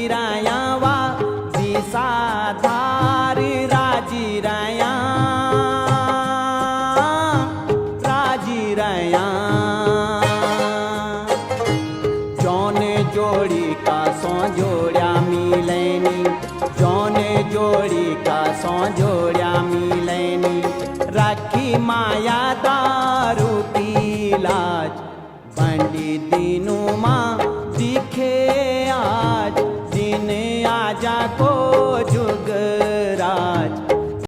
राया वा दिसाधार राजी राया जौन जोड़ी का सौ जोड़ा मिलैनी जौन जोड़ी का सौ जोड़ा मिलैनी राखी माया दारू की लाज पंडित दिनों माँ दिखे आज दिन आजा को